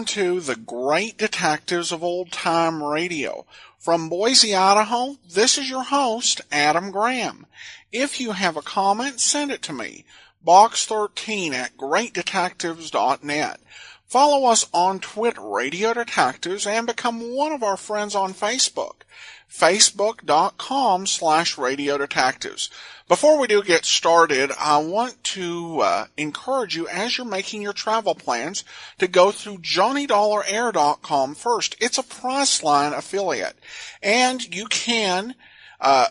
to the Great Detectives of Old Time Radio. From Boise, Idaho, this is your host, Adam Graham. If you have a comment, send it to me. box13@greatdetectives.net. Follow us on Twitter, Radio Detectives, and become one of our friends on Facebook. Facebook.com/Radio Detectives. Before we do get started, I want to encourage you, as you're making your travel plans, to go through JohnnyDollarAir.com first. It's a Priceline affiliate, and you can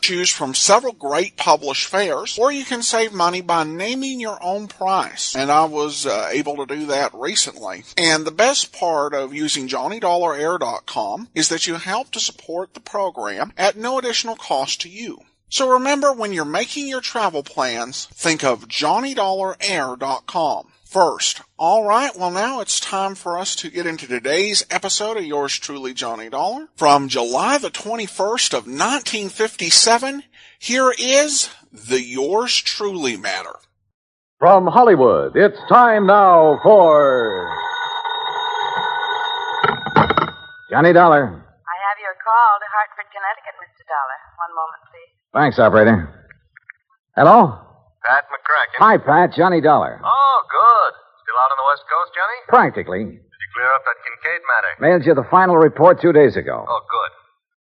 choose from several great published fares, or you can save money by naming your own price. And I was able to do that recently. And the best part of using JohnnyDollarAir.com is that you help to support the program at no additional cost to you. So remember, when you're making your travel plans, think of JohnnyDollarAir.com first. All right, well, now it's time for us to get into today's episode of Yours Truly, Johnny Dollar. From July the 21st of 1957, here is the Yours Truly matter. From Hollywood, it's time now for Johnny Dollar. I have your call to Hartford, Connecticut, Mr. Dollar. One moment, please. Thanks, operator. Hello? Pat McCracken. Hi, Pat. Johnny Dollar. Oh, good. Still out on the West Coast, Johnny? Practically. Did you clear up that Kincaid matter? Mailed you the final report 2 days ago. Oh, good.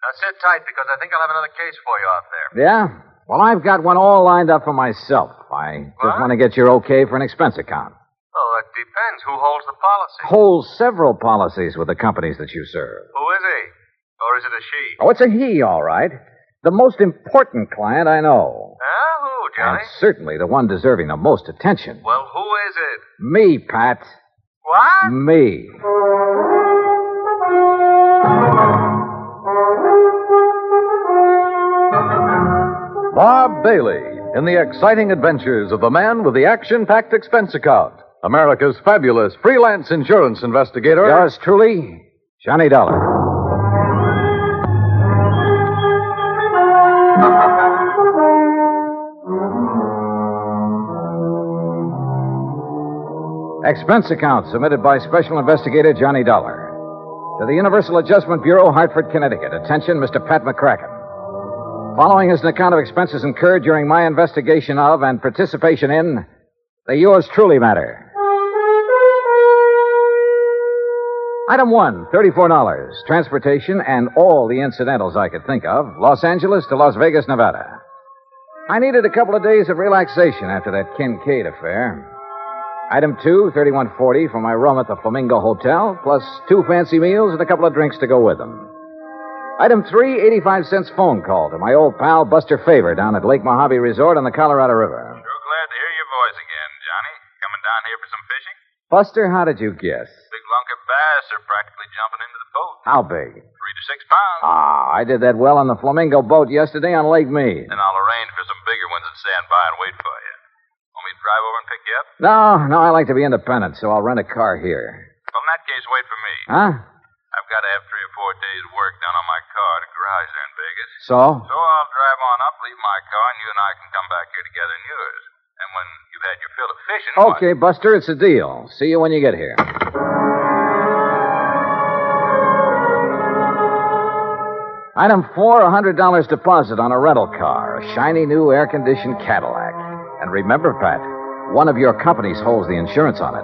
Now sit tight, because I think I'll have another case for you out there. Yeah? Well, I've got one all lined up for myself. I just want to get your okay for an expense account. Oh, that depends. Who holds the policy? Holds several policies with the companies that you serve. Who is he? Or is it a she? Oh, it's a he, all right. The most important client I know. Who, Johnny? And certainly the one deserving the most attention. Well, who is it? Me, Pat. What? Me. Bob Bailey in the exciting adventures of the man with the action-packed expense account. America's fabulous freelance insurance investigator. Yours truly, Johnny Dollar. Expense account submitted by Special Investigator Johnny Dollar. To the Universal Adjustment Bureau, Hartford, Connecticut. Attention, Mr. Pat McCracken. Following is an account of expenses incurred during my investigation of and participation in the Yours Truly matter. Item 1, $34. Transportation and all the incidentals I could think of. Los Angeles to Las Vegas, Nevada. I needed a couple of days of relaxation after that Kincaid affair. Item 2, $31.40 for my room at the Flamingo Hotel, plus 2 fancy meals and a couple of drinks to go with them. Item 3, 85-cent phone call to my old pal Buster Favor down at Lake Mojave Resort on the Colorado River. Sure glad to hear your voice again, Johnny. Coming down here for some fishing? Buster, how did you guess? Big lunker bass are practically jumping into the boat. How big? 3 to 6 pounds. I did that well on the Flamingo boat yesterday on Lake Mead. Then I'll arrange for some bigger ones that stand by and wait for you. Want me to drive over and pick you up? No, I like to be independent, so I'll rent a car here. Well, in that case, wait for me. Huh? I've got to have 3 or 4 days' work done on my car at a garage there in Vegas. So? So I'll drive on up, leave my car, and you and I can come back here together in yours. And when you've had your fill of fishing... Okay, Buster, it's a deal. See you when you get here. Item 4, $100 deposit on a rental car. A shiny new air-conditioned Cadillac. And remember, Pat, one of your companies holds the insurance on it.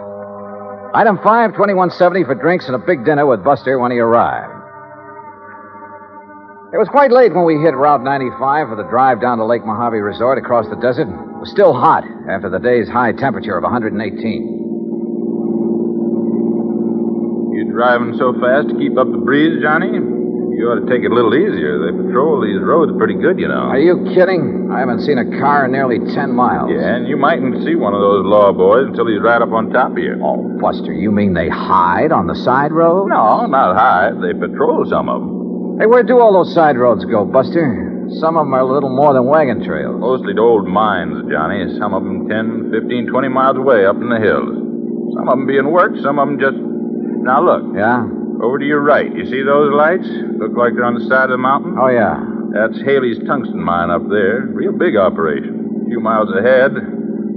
Item 5, $21.70 for drinks and a big dinner with Buster when he arrived. It was quite late when we hit Route 95 for the drive down to Lake Mojave Resort across the desert. It was still hot after the day's high temperature of 118. You driving so fast to keep up the breeze, Johnny? You ought to take it a little easier. They patrol these roads pretty good, you know. Are you kidding? I haven't seen a car in nearly 10 miles. Yeah, and you mightn't see one of those law boys until he's right up on top of you. Oh, Buster, you mean they hide on the side road? No, not hide. They patrol some of them. Hey, where do all those side roads go, Buster? Some of them are a little more than wagon trails. Mostly to old mines, Johnny. Some of them 10, 15, 20 miles away up in the hills. Some of them being worked, some of them just... Now, look. Yeah? Over to your right. You see those lights? Look like they're on the side of the mountain? Oh, yeah. That's Haley's tungsten mine up there. Real big operation. A few miles ahead,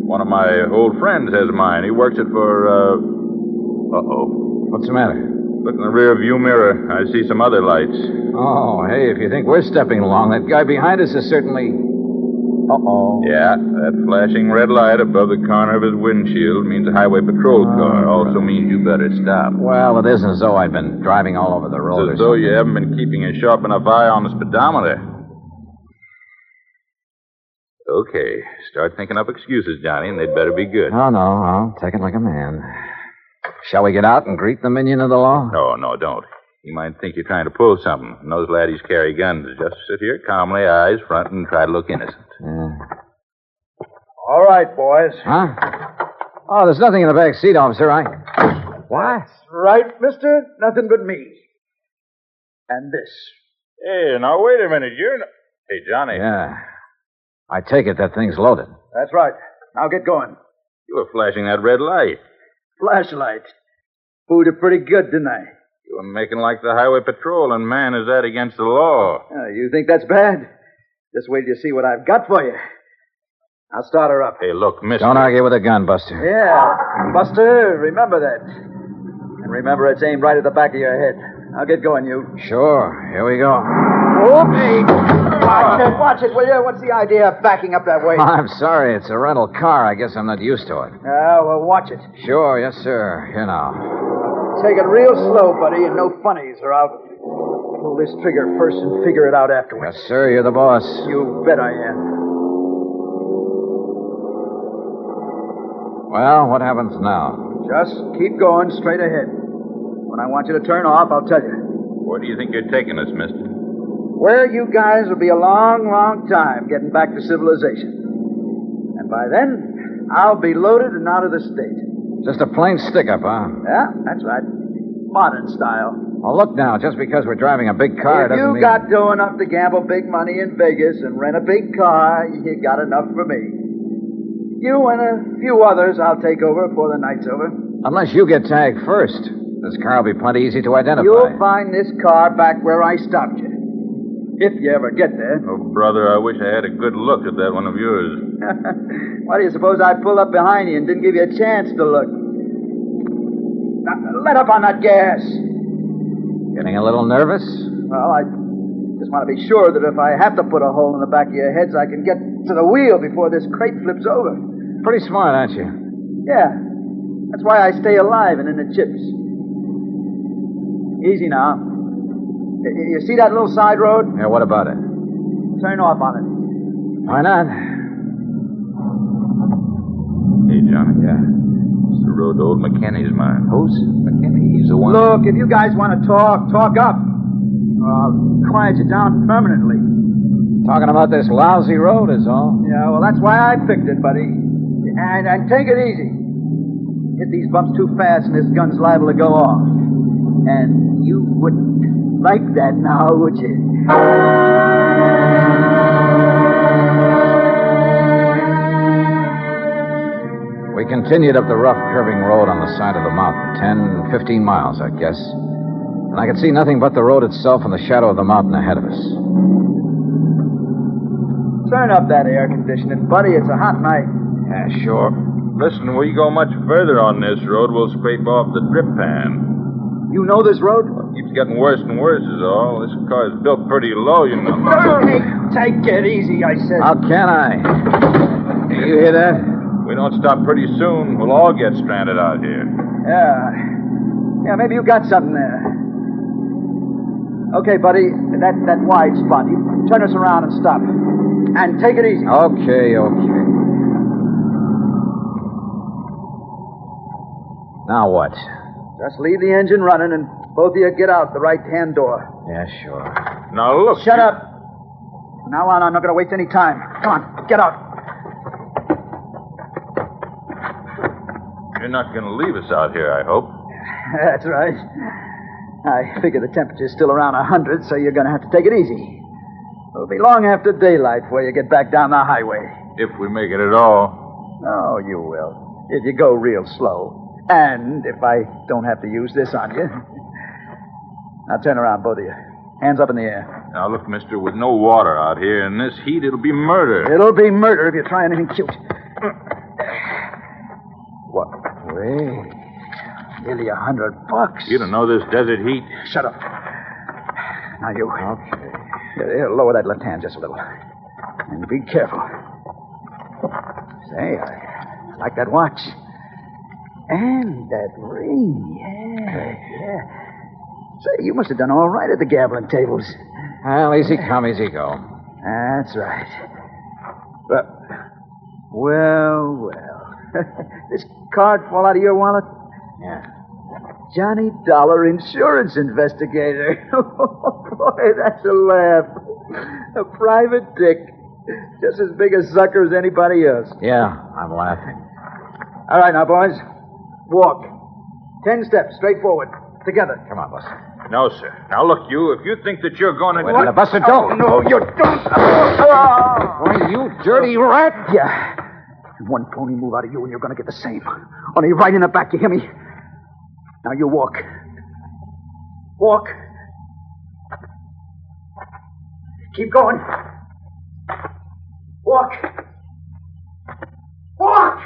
one of my old friends has a mine. He works it for, Uh-oh. What's the matter? Look in the rear view mirror. I see some other lights. Oh, hey, if you think we're stepping along, that guy behind us is certainly... Uh-oh. Yeah, that flashing red light above the corner of his windshield means a highway patrol car. Also means you better stop. Well, it isn't as though I'd been driving all over the road. It's as though you haven't been keeping a sharp enough eye on the speedometer. Okay, start thinking up excuses, Johnny, and they'd better be good. Oh, no, I'll take it like a man. Shall we get out and greet the minion of the law? No, don't. You might think you're trying to pull something. And those laddies carry guns. Just sit here calmly, eyes front, and try to look innocent. All right, boys. Huh? Oh, there's nothing in the back seat, officer. What? Right, mister? Nothing but me. And this. Hey, now, wait a minute. You're not... Hey, Johnny. Yeah. I take it that thing's loaded. That's right. Now get going. You were flashing that red light. Flashlight. Fooled you pretty good, didn't I? You were making like the highway patrol, and man, is that against the law. You think that's bad? Just wait till you see what I've got for you. I'll start her up. Hey, look, mister. Don't argue with a gun, Buster. Yeah. Buster, remember that. And remember it's aimed right at the back of your head. Now get going, you. Sure. Here we go. Whoopee! Watch it, will you? What's the idea of backing up that way? I'm sorry. It's a rental car. I guess I'm not used to it. Well, watch it. Sure. Yes, sir. Here now. Take it real slow, buddy, and no funnies, or I'll pull this trigger first and figure it out afterwards. Yes, sir. You're the boss. You bet I am. Well, what happens now? Just keep going straight ahead. When I want you to turn off, I'll tell you. Where do you think you're taking us, mister? Where you guys will be a long, long time getting back to civilization. And by then, I'll be loaded and out of the state. Just a plain stick-up, huh? Yeah, that's right. Modern style. Oh, look now. Just because we're driving a big car If doesn't you mean... got dough enough to gamble big money in Vegas and rent a big car, you got enough for me. You and a few others I'll take over before the night's over. Unless you get tagged first. This car will be plenty easy to identify. You'll find this car back where I stopped you. If you ever get there. Oh, brother, I wish I had a good look at that one of yours. Why do you suppose I pulled up behind you and didn't give you a chance to look? Now, let up on that gas. Getting a little nervous? Well, I just want to be sure that if I have to put a hole in the back of your heads, I can get to the wheel before this crate flips over. Pretty smart, aren't you? Yeah. That's why I stay alive and in the chips. Easy now. You see that little side road? Yeah, what about it? Turn off on it. Why not? Hey, Johnny. Yeah. It's the road to old McKinney's mine. Who's? McKinney. He's the one... Look, if you guys want to talk up. I'll quiet you down permanently. Talking about this lousy road is all. Yeah, well, that's why I picked it, buddy. And take it easy. Hit these bumps too fast and this gun's liable to go off. And you wouldn't like that now, would you? We continued up the rough, curving road on the side of the mountain, 10, 15 miles, I guess. And I could see nothing but the road itself and the shadow of the mountain ahead of us. Turn up that air conditioning, buddy. It's a hot night. Yeah, sure. Listen, we go much further on this road, we'll scrape off the drip pan. You know this road? Keeps getting worse and worse is all. This car's built pretty low, you know. Hey, take it easy, I said. How can I? Do you hear that? We don't stop pretty soon, we'll all get stranded out here. Yeah, maybe you got something there. Okay, buddy, that wide spot. You turn us around and stop. And take it easy. Okay. Now what? Just leave the engine running and both of you get out the right-hand door. Yeah, sure. Now look. Shut up. From now on, I'm not going to waste any time. Come on, get out. You're not going to leave us out here, I hope. That's right. I figure the temperature's still around 100, so you're going to have to take it easy. It'll be long after daylight before you get back down the highway. If we make it at all. Oh, you will. If you go real slow. And if I don't have to use this on you. Now turn around, both of you. Hands up in the air. Now look, mister, with no water out here in this heat, it'll be murder. It'll be murder if you try anything cute. What? Wait. Nearly $100. You don't know this desert heat. Shut up. Now you. Okay. Here, lower that left hand just a little. And be careful. Say, I like that watch. And that ring. Yeah. Say, you must have done all right at the gambling tables. Well, easy come, easy go. That's right. But, well. This card fall out of your wallet? Yeah. Johnny Dollar insurance investigator. Oh, boy, that's a laugh. A private dick. Just as big a sucker as anybody else. Yeah, I'm laughing. All right, now, boys. Walk. 10 steps, straight forward. Together. Come on, Buster. No, sir. Now, look, you, if you think that you're going to... Wait a minute, Buster, don't. No, you don't. Why, you dirty rat. Yeah. One phony move out of you and you're going to get the same. Only right in the back, you hear me? Now you walk. Walk. Keep going. Walk. Walk!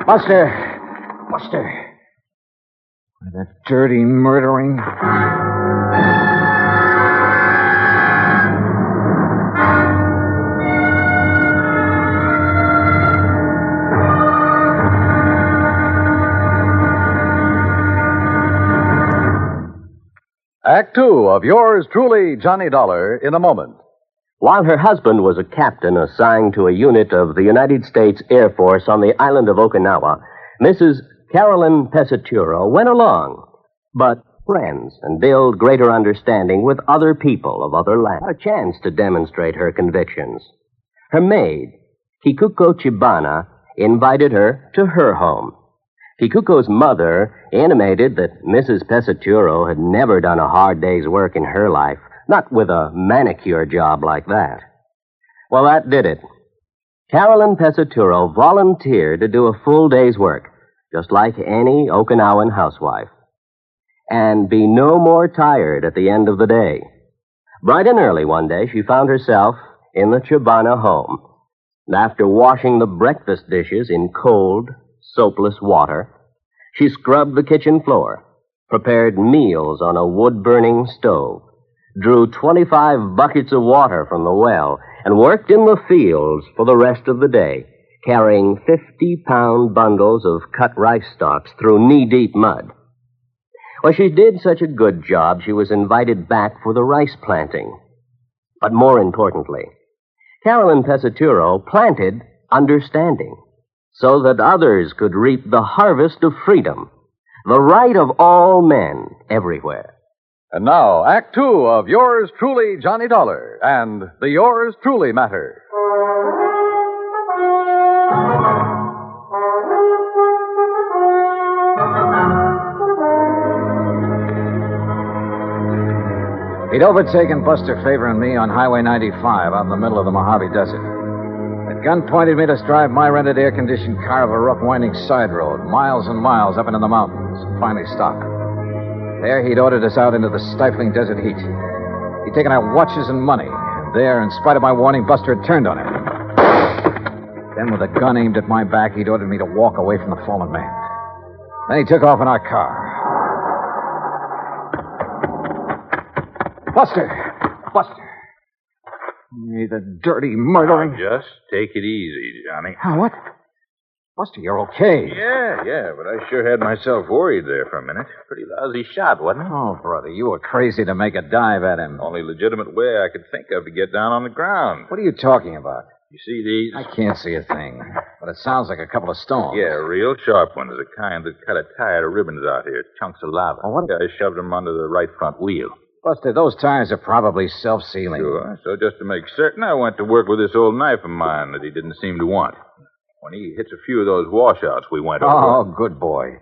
Buster. That dirty murdering. Act Two of yours truly, Johnny Dollar, in a moment. While her husband was a captain assigned to a unit of the United States Air Force on the island of Okinawa, Mrs. Carolyn Pesaturo went along, but friends and build greater understanding with other people of other lands. A chance to demonstrate her convictions. Her maid, Kikuko Chibana, invited her to her home. Kikuko's mother intimated that Mrs. Pesaturo had never done a hard day's work in her life, not with a manicure job like that. Well, that did it. Carolyn Pesaturo volunteered to do a full day's work, just like any Okinawan housewife, and be no more tired at the end of the day. Bright and early one day, she found herself in the Chibana home. And after washing the breakfast dishes in cold, soapless water, she scrubbed the kitchen floor, prepared meals on a wood-burning stove, drew 25 buckets of water from the well, and worked in the fields for the rest of the day, carrying 50-pound bundles of cut rice stalks through knee-deep mud. Well, she did such a good job, she was invited back for the rice planting. But more importantly, Carolyn Pesaturo planted understanding, so that others could reap the harvest of freedom, the right of all men everywhere. And now, Act Two of yours truly, Johnny Dollar, and the Yours Truly Matter. He'd overtaken Buster Favor and me on Highway 95 out in the middle of the Mojave Desert. At gunpoint, made us drive my rented air-conditioned car up a rough, winding side road, miles and miles up into the mountains, and finally stopped. There, he'd ordered us out into the stifling desert heat. He'd taken our watches and money, and there, in spite of my warning, Buster had turned on him. Then, with a gun aimed at my back, he'd ordered me to walk away from the fallen man. Then he took off in our car. Buster! Hey, the dirty murdering... Just take it easy, Johnny. Oh, what? Buster, you're okay. Yeah, but I sure had myself worried there for a minute. Pretty lousy shot, wasn't it? Oh, brother, you were crazy to make a dive at him. Only legitimate way I could think of to get down on the ground. What are you talking about? You see these? I can't see a thing, but it sounds like a couple of stones. Yeah, real sharp ones, the kind that cut a tire to ribbons out here, chunks of lava. Oh, what? I shoved them under the right front wheel. Buster, those tires are probably self-sealing. Sure, so just to make certain, I went to work with this old knife of mine that he didn't seem to want. When he hits a few of those washouts we went over... Oh, good boy.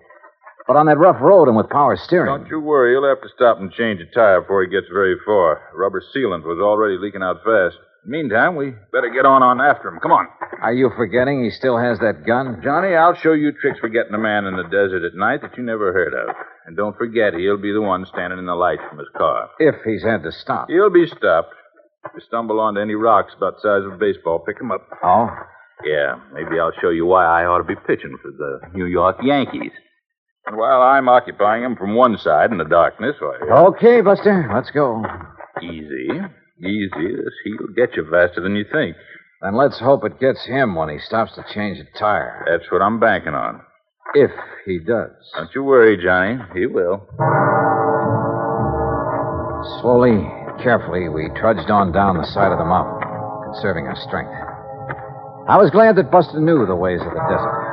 But on that rough road and with power steering... Don't you worry, he'll have to stop and change a tire before he gets very far. Rubber sealant was already leaking out fast. Meantime, we better get on after him. Come on. Are you forgetting he still has that gun? Johnny, I'll show you tricks for getting a man in the desert at night that you never heard of. And don't forget, he'll be the one standing in the light from his car. If he's had to stop. He'll be stopped. If you stumble onto any rocks about the size of a baseball, pick him up. Oh? Yeah, maybe I'll show you why I ought to be pitching for the New York Yankees. And while I'm occupying him from one side in the darkness, why... Okay, Buster, let's go. Easy. This heat'll get you faster than you think. Then let's hope it gets him when he stops to change a tire. That's what I'm banking on. If he does. Don't you worry, Johnny. He will. Slowly, carefully, we trudged on down the side of the mountain, conserving our strength. I was glad that Buster knew the ways of the desert.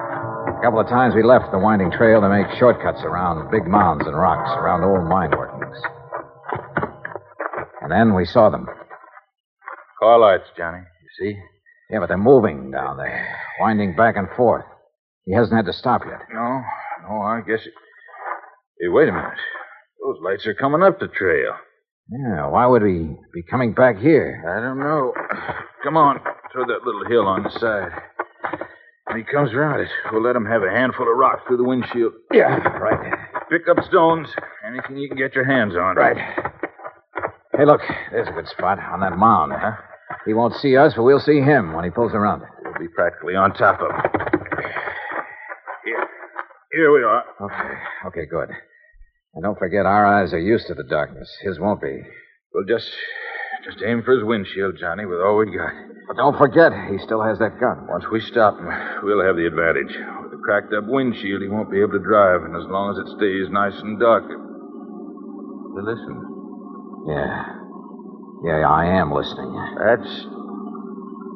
A couple of times we left the winding trail to make shortcuts around big mounds and rocks, around old mine workings. And then we saw them. Car lights, Johnny. You see? Yeah, but they're moving down there, winding back and forth. He hasn't had to stop yet. No, I guess it... Hey, wait a minute. Those lights are coming up the trail. Yeah, why would he be coming back here? I don't know. Come on, throw that little hill on the side. When he comes around it, we'll let him have a handful of rocks through the windshield. Yeah, right. Pick up stones, anything you can get your hands on. Right. Hey, look, there's a good spot on that mound. Huh? He won't see us, but we'll see him when he pulls around it. We'll be practically on top of him. Here we are. Okay, good. And don't forget, our eyes are used to the darkness. His won't be. We'll just aim for his windshield, Johnny, with all we got. But don't forget, he still has that gun. Once we stop him, we'll have the advantage. With a cracked-up windshield, he won't be able to drive, and as long as it stays nice and dark... Well, listen. Yeah, I am listening. That's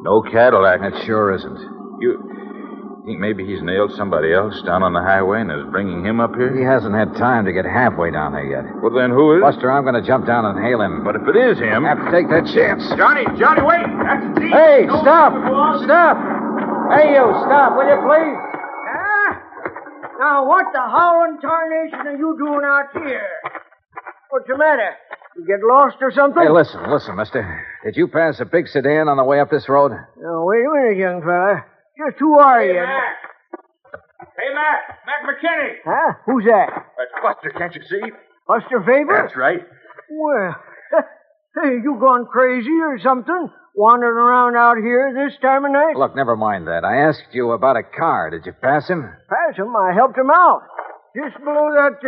no Cadillac. That sure isn't. You think maybe he's nailed somebody else down on the highway and is bringing him up here? He hasn't had time to get halfway down there yet. Well, then who is... Buster, I'm going to jump down and hail him. But if it is him... Have to take that chance. Johnny, wait! That's Steve! Hey, stop! Stop! Hey, you, stop, will you, please? Now, what the howling tarnation are you doing out here? What's the matter? You get lost or something? Hey, listen, mister. Did you pass a big sedan on the way up this road? Now, wait a minute, young fella. Just who are you? Hey, Mac McKinney! Huh? Who's that? That's Buster, can't you see? Buster Faber? That's right. Well, hey, you gone crazy or something? Wandering around out here this time of night? Look, never mind that. I asked you about a car. Did you pass him? Pass him? I helped him out. Just below that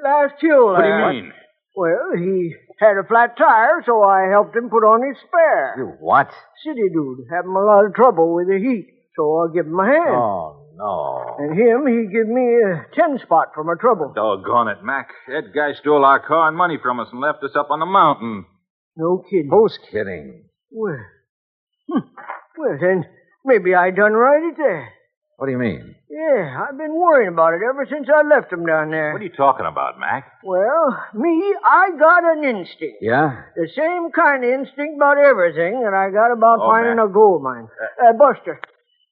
last hill. What do you mean? Well, he had a flat tire, so I helped him put on his spare. You what? City dude. Having a lot of trouble with the heat, so I give him a hand. Oh, no. And he give me a 10-spot for my trouble. Doggone it, Mac. That guy stole our car and money from us and left us up on the mountain. No kidding. Who's kidding? Well, then maybe I done right at that. What do you mean? Yeah, I've been worrying about it ever since I left him down there. What are you talking about, Mac? Well, I got an instinct. Yeah? The same kind of instinct about everything that I got about finding Mac. a gold mine. Buster,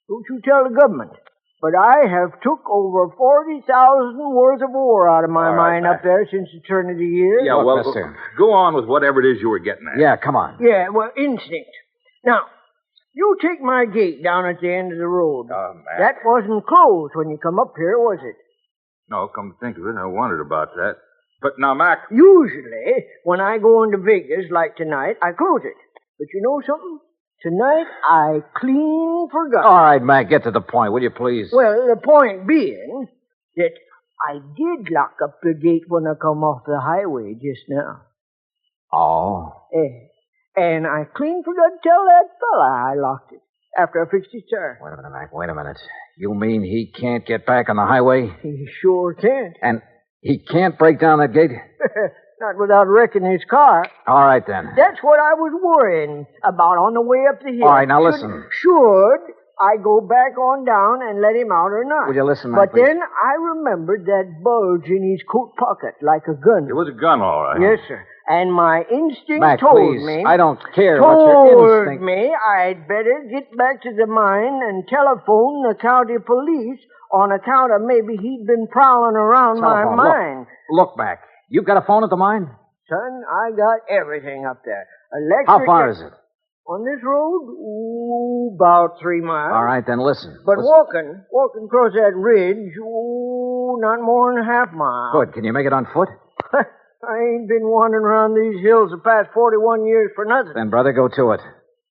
don't you tell the government. But I have took over 40,000 worth of ore out of my mine up there since the turn of the year. Yeah, Look, well, mister. go on with whatever it is you were getting at. Yeah, come on. Yeah, well, instinct. Now, you take my gate down at the end of the road. Mac. That wasn't closed when you come up here, was it? No, come to think of it, I wondered about that. But now, Mac... Usually, when I go into Vegas, like tonight, I close it. But you know something? Tonight, I clean forgot. All right, Mac, get to the point, will you please? Well, the point being that I did lock up the gate when I come off the highway just now. Oh? And I clean forgot to tell that fella I locked it after I fixed his tire. Wait a minute, Mac, wait a minute. You mean he can't get back on the highway? He sure can't. And he can't break down that gate? Not without wrecking his car. All right, then. That's what I was worrying about on the way up the hill. All right, now listen. Should I go back on down and let him out or not? Will you listen, Mac, But then I remembered that bulge in his coat pocket, like a gun. It was a gun, all right. Yes, sir. And my instinct Mac, told please. me... I don't care what your Told instinct... me I'd better get back to the mine and telephone the county police on account of maybe he'd been prowling around my Telephone. mine. Look, Mac, you've got a phone at the mine? Son, I got everything up there. Electric... How far is it? On this road? About 3 miles. All right, then listen. But Listen. walking across that ridge, not more than a half mile. Good. Can you make it on foot? I ain't been wandering around these hills the past 41 years for nothing. Then, brother, go to it.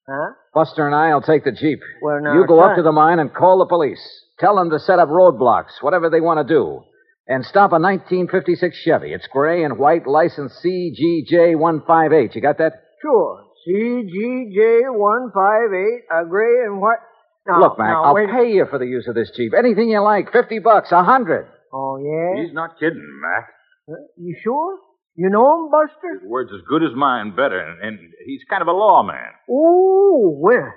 Huh? Buster and I'll take the Jeep. Well, now, You go up try- to the mine and call the police. Tell them to set up roadblocks, whatever they want to do. And stop a 1956 Chevy. It's gray and white, license CGJ158. You got that? Sure. CGJ158, a gray and white. Now, Look, Mac, now, I'll wait. pay you for the use of this Jeep. Anything you like. $50, $100. Oh, yeah? He's not kidding, Mac. You sure? You know him, Buster? His word's as good as mine, better, and he's kind of a lawman. Oh, well.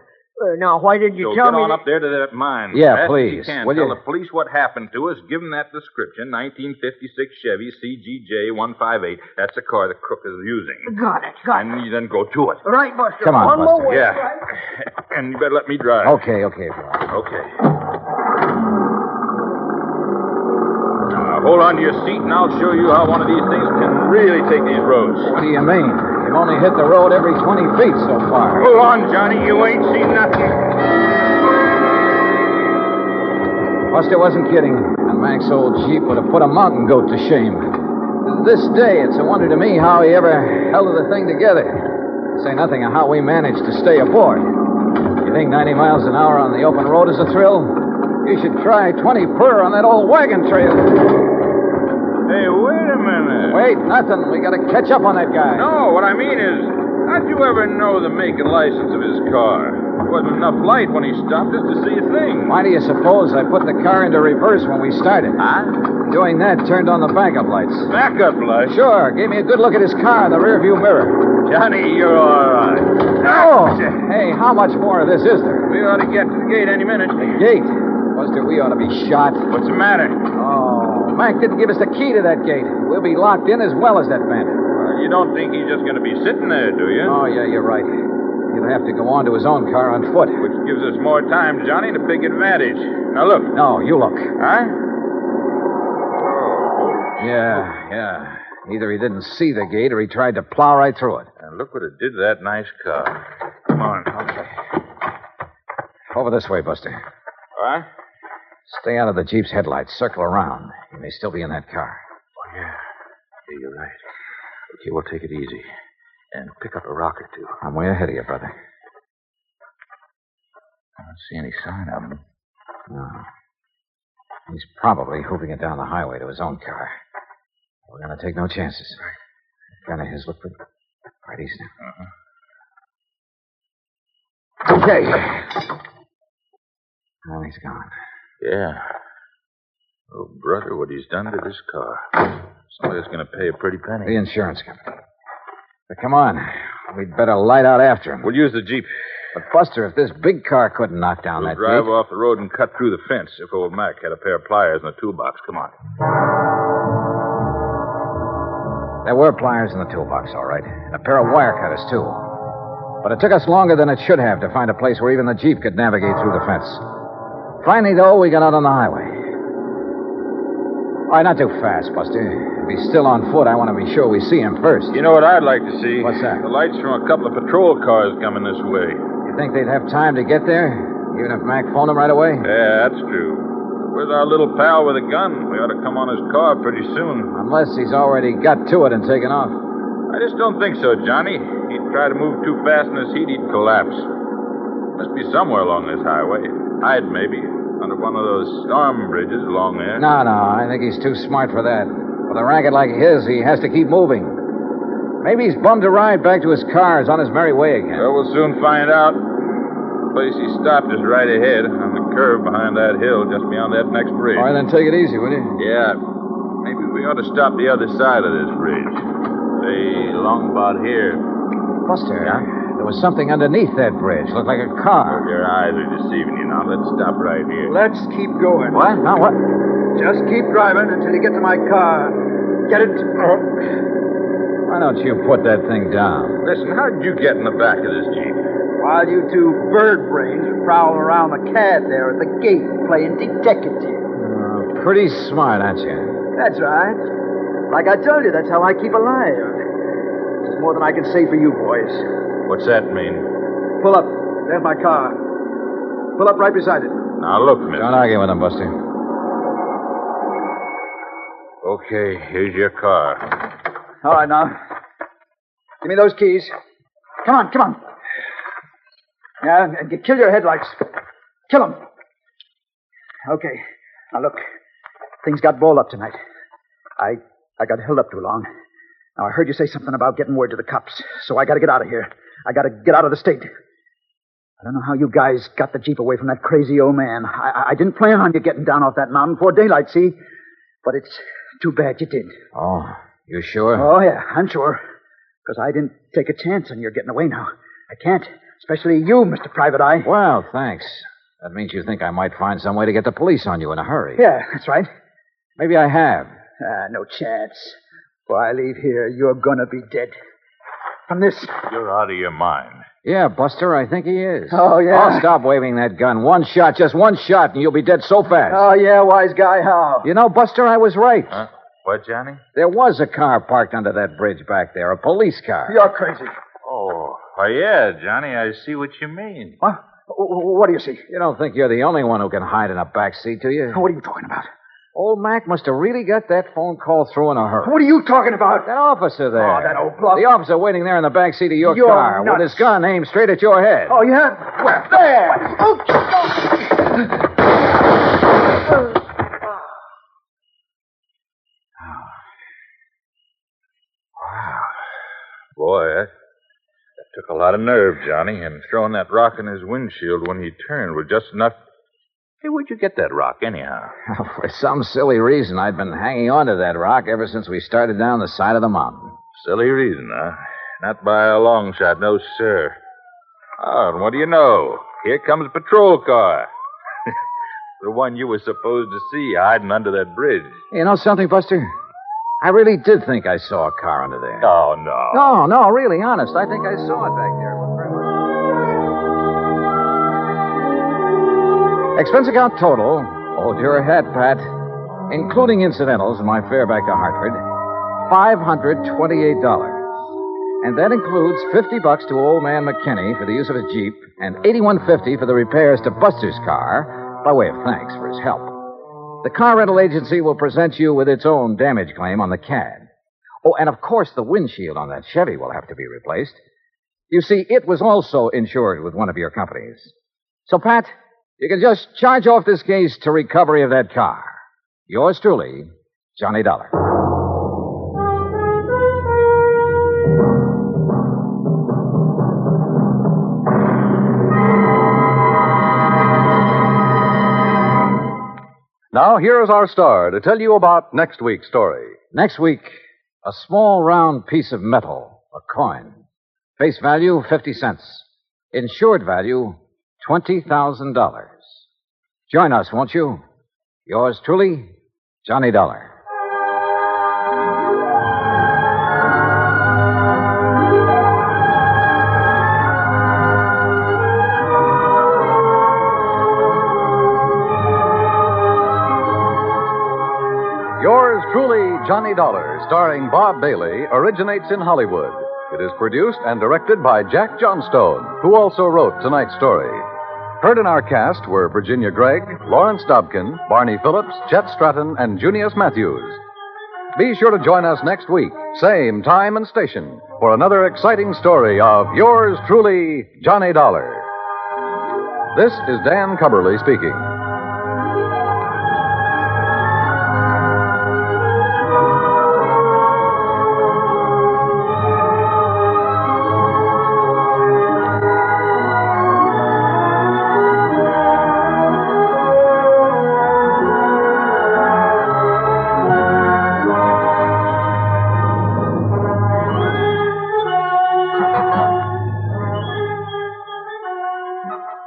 Now, why did you So tell get me on that- up there to that mine. Yeah, Fast as please. you can. Will Tell you? the police what happened to us. Give them that description. 1956 Chevy CGJ158. That's the car the crook is using. Got it. And you then go to it. Right, Buster. Come on, One more Buster. way. Yeah. Right? And you better let me drive. Okay. Okay. Now, hold on to your seat, and I'll show you how one of these things can really take these roads. What do you mean? You've only hit the road every 20 feet so far. Hold on, Johnny. You ain't seen nothing. Buster wasn't kidding. And Mac's old Jeep would have put a mountain goat to shame. To this day, it's a wonder to me how he ever held the thing together. To say nothing of how we managed to stay aboard. You think 90 miles an hour on the open road is a thrill? You should try 20 per on that old wagon trail. Hey, wait a minute. Wait, nothing. We gotta catch up on that guy. No, what I mean is, how'd you ever know the make and license of his car? There wasn't enough light when he stopped us to see a thing. Why do you suppose I put the car into reverse when we started? Huh? Doing that turned on the backup lights. Backup light? Sure, gave me a good look at his car in the rearview mirror. Johnny, you're all right. Oh! Hey, how much more of this is there? We ought to get to the gate any minute. Gate? Buster, we ought to be shot. What's the matter? Oh, Mac didn't give us the key to that gate. We'll be locked in as well as that bandit. Well, you don't think he's just going to be sitting there, do you? Oh, yeah, you're right. He'll have to go on to his own car on foot. Which gives us more time, Johnny, to take advantage. Now, look. No, you look. Huh? Yeah. Either he didn't see the gate or he tried to plow right through it. And look what it did to that nice car. Come on. Okay. Over this way, Buster. What? Stay out of the Jeep's headlights. Circle around. He may still be in that car. Oh, yeah. Yeah, you're right. Okay, we'll take it easy. And pick up a rock or two. I'm way ahead of you, brother. I don't see any sign of him. No. He's probably hoofing it down the highway to his own car. We're going to take no chances. Right. That gun of his look pretty... Right, easy now. Okay. Well, he's gone. Yeah. Oh, brother, what he's done to this car. Somebody's going to pay a pretty penny. The insurance company. But come on. We'd better light out after him. We'll use the Jeep. But, Buster, if this big car couldn't knock down We'll that drive gate... off the road and cut through the fence if old Mac had a pair of pliers in the toolbox. Come on. There were pliers in the toolbox, all right. And a pair of wire cutters, too. But it took us longer than it should have to find a place where even the Jeep could navigate through the fence. Finally, though, we got out on the highway. All right, not too fast, Buster. If he's still on foot, I want to be sure we see him first. You know what I'd like to see? What's that? The lights from a couple of patrol cars coming this way. You think they'd have time to get there? Even if Mac phoned him right away? Yeah, that's true. With our little pal with a gun, we ought to come on his car pretty soon. Unless he's already got to it and taken off. I just don't think so, Johnny. He'd try to move too fast in this heat, he'd collapse. Must be somewhere along this highway. Hide, maybe, under one of those storm bridges along there. No, I think he's too smart for that. With a racket like his, he has to keep moving. Maybe he's bummed a ride back to his car. He's on his merry way again. Well, we'll soon find out. The place he stopped is right ahead, on the curve behind that hill, just beyond that next bridge. All right, then take it easy, will you? Yeah. Maybe we ought to stop the other side of this bridge. Say, along about here. Buster, there was something underneath that bridge. Looked like a car. Your eyes are deceiving you now. Let's stop right here. Let's keep going. What? Now, what? Just keep driving until you get to my car. Get it? Why don't you put that thing down? Listen, how did you get in the back of this Jeep? While you two bird brains are prowling around the cab there at the gate playing detective. Pretty smart, aren't you? That's right. Like I told you, that's how I keep alive. It's more than I can say for you boys. What's that mean? Pull up. There's my car. Pull up right beside it. Now, look, mister. Don't argue with him, Buster. Okay, here's your car. All right, now. Give me those keys. Come on. Yeah, and kill your headlights. Kill them. Okay. Now, look. Things got balled up tonight. I got held up too long. Now, I heard you say something about getting word to the cops, so I got to get out of here. I got to get out of the state. I don't know how you guys got the Jeep away from that crazy old man. I didn't plan on you getting down off that mountain before daylight, see? But it's too bad you did. Oh, you sure? Oh, yeah, I'm sure. Because I didn't take a chance on your getting away now. I can't. Especially you, Mr. Private Eye. Well, thanks. That means you think I might find some way to get the police on you in a hurry. Yeah, that's right. Maybe I have. No chance. Before I leave here, you're gonna be dead. From this. You're out of your mind. Yeah, Buster, I think he is. Oh, yeah? I'll stop waving that gun. One shot, just one shot, and you'll be dead so fast. Oh, yeah, wise guy, how? You know, Buster, I was right. Huh? What, Johnny? There was a car parked under that bridge back there, a police car. You're crazy. Oh, yeah, Johnny, I see what you mean. What? What do you see? You don't think you're the only one who can hide in a back seat, do you? What are you talking about? Old Mac must have really got that phone call through in a hurry. What are you talking about? That officer there. Oh, that old bluff. The officer waiting there in the back seat of your You're car nuts. with his gun aimed straight at your head. Oh, yeah? Where? There! Oh, Boy, that took a lot of nerve, Johnny, and throwing that rock in his windshield when he turned was just enough. Hey, where'd you get that rock, anyhow? For some silly reason, I'd been hanging on to that rock ever since we started down the side of the mountain. Silly reason, huh? Not by a long shot, no, sir. Oh, and what do you know? Here comes a patrol car. The one you were supposed to see hiding under that bridge. You know something, Buster? I really did think I saw a car under there. Oh, no. No, really, honest. I think I saw it back there. Look very much. Expense account total, hold your hat, Pat, including incidentals and my fare back to Hartford, $528. And that includes $50 to old man McKinney for the use of his Jeep and $81.50 for the repairs to Buster's car by way of thanks for his help. The car rental agency will present you with its own damage claim on the cad. Oh, and of course the windshield on that Chevy will have to be replaced. You see, it was also insured with one of your companies. So, Pat, you can just charge off this case to recovery of that car. Yours truly, Johnny Dollar. Now, here's our star to tell you about next week's story. Next week, a small round piece of metal, a coin. Face value, 50 cents. Insured value, $20,000. Join us, won't you? Yours truly, Johnny Dollar. Yours truly, Johnny Dollar, starring Bob Bailey, originates in Hollywood. It is produced and directed by Jack Johnstone, who also wrote tonight's story. Heard in our cast were Virginia Gregg, Lawrence Dobkin, Barney Phillips, Chet Stratton, and Junius Matthews. Be sure to join us next week, same time and station, for another exciting story of Yours truly, Johnny Dollar. This is Dan Cubberly speaking.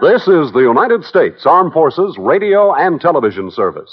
This is the United States Armed Forces Radio and Television Service.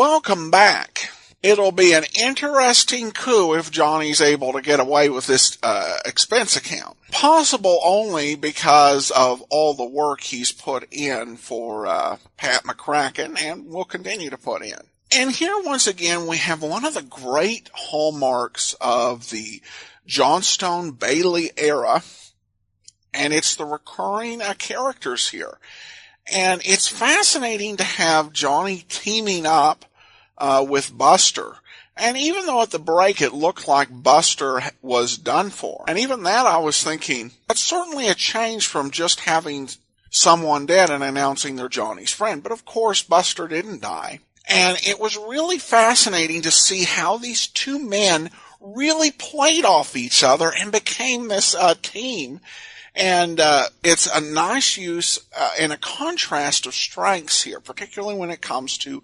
welcome back. It'll be an interesting coup if Johnny's able to get away with this expense account. Possible only because of all the work he's put in for Pat McCracken and will continue to put in. And here once again we have one of the great hallmarks of the Johnstone Bailey era, and it's the recurring characters here. And it's fascinating to have Johnny teaming up with Buster. And even though at the break it looked like Buster was done for, and even that I was thinking, that's certainly a change from just having someone dead and announcing they're Johnny's friend. But of course Buster didn't die. And it was really fascinating to see how these two men really played off each other and became this team. And it's a nice use and a contrast of strengths here, particularly when it comes to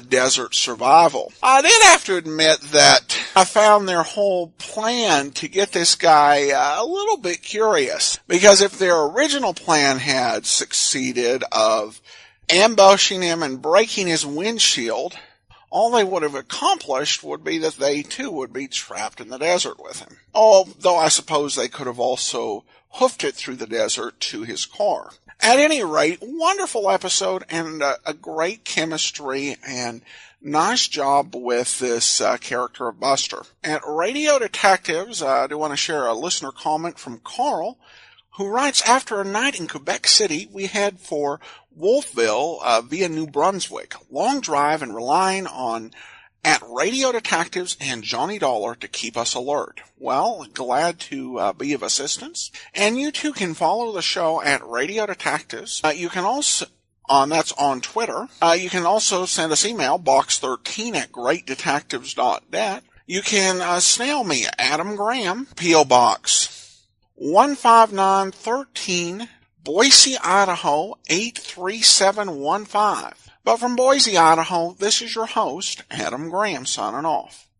desert survival. I did have to admit that I found their whole plan to get this guy a little bit curious, because if their original plan had succeeded of ambushing him and breaking his windshield, all they would have accomplished would be that they too would be trapped in the desert with him. Although I suppose they could have also hoofed it through the desert to his car. At any rate, wonderful episode and a great chemistry and nice job with this character of Buster. At Radio Detectives, I do want to share a listener comment from Carl, who writes, after a night in Quebec City, we head for Wolfville via New Brunswick. Long drive and relying on at Radio Detectives and Johnny Dollar to keep us alert. Well, glad to be of assistance. And you too can follow the show at Radio Detectives. You can also, that's on Twitter. You can also send us email, box13@greatdetectives.net. You can snail me, Adam Graham, P.O. Box 15913, Boise, Idaho 83715. But from Boise, Idaho, this is your host, Adam Graham, signing off.